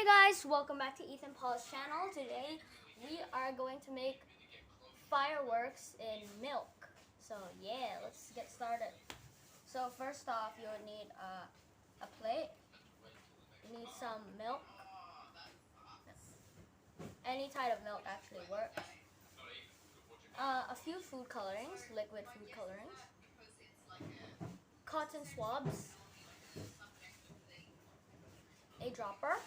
Hey guys, welcome back to Ethan Paul's channel. Today we are going to make fireworks in milk. So yeah, let's get started. So first off, you would need a plate. You need some milk. Any type of milk actually works. A few food colorings, liquid food colorings. Cotton swabs. A dropper.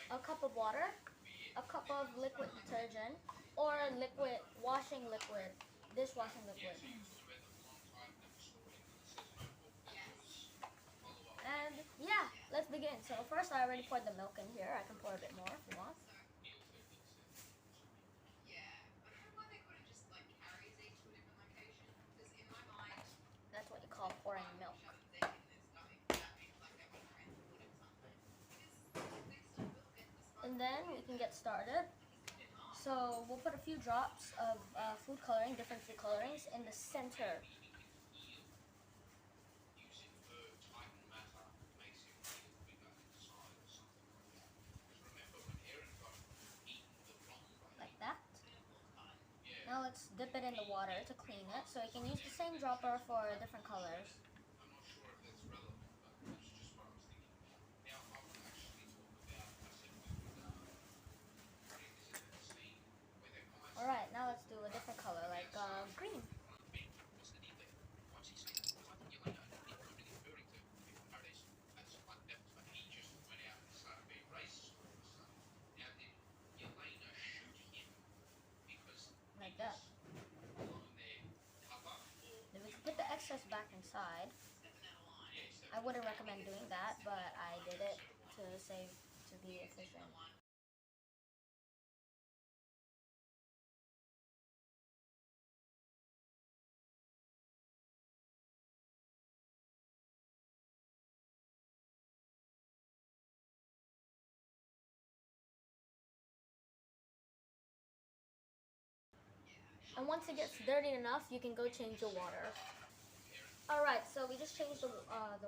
A cup of water, a cup of liquid detergent, or liquid washing liquid, dishwashing liquid. And yeah, let's begin. So first I already poured the milk in here. I can pour a bit more if you want. That's what you call pouring milk. And then we can get started. So we'll put a few drops of food coloring, different food colorings, in the center. Like that. Now let's dip it in the water to clean it. So you can use the same dropper for different colors. Alright, now let's do a different color, like green. Like that. Then we can put the excess back inside. I wouldn't recommend doing that, but I did it to be efficient. And once it gets dirty enough, you can go change the water. Alright, so we just changed the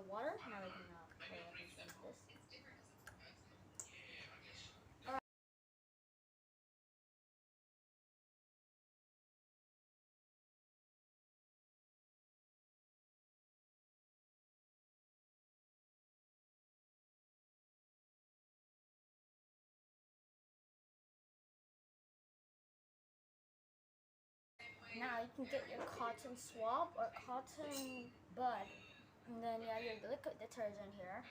water. Now we can hurry up and change this. Alright. Now you can get your cotton swab or cotton bud. And then yeah, your liquid detergent here.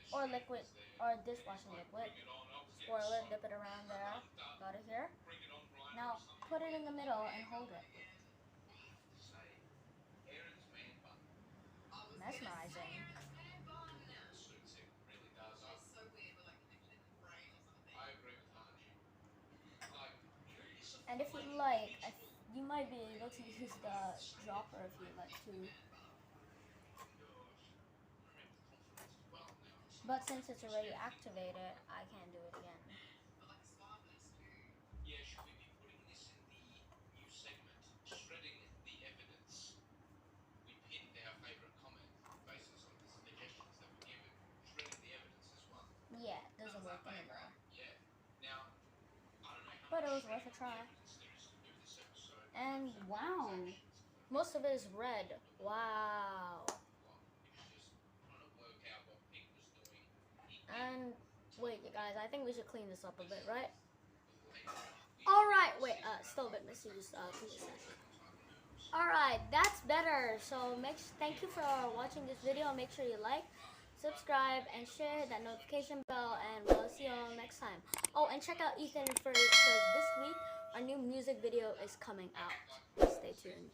Or liquid, or dishwashing liquid. Swirl it, dip it around there. Got it here. Now put it in the middle and hold it. Mesmerizing. And if you like, you might be able to use the dropper if you like to. But since it's already activated, I can't do it again. Yeah, it doesn't work anymore. But it was worth a try. And wow, most of it is red. Wow. And wait, you guys, I think we should clean this up a bit, right? Alright, wait, still a bit messy, just please a second. Alright, that's better. So thank you for watching this video. Make sure you like, subscribe, and share, hit that notification bell, and we'll see you all next time. Oh, and check out Ethan first, because this week our new music video is coming out. Stay tuned.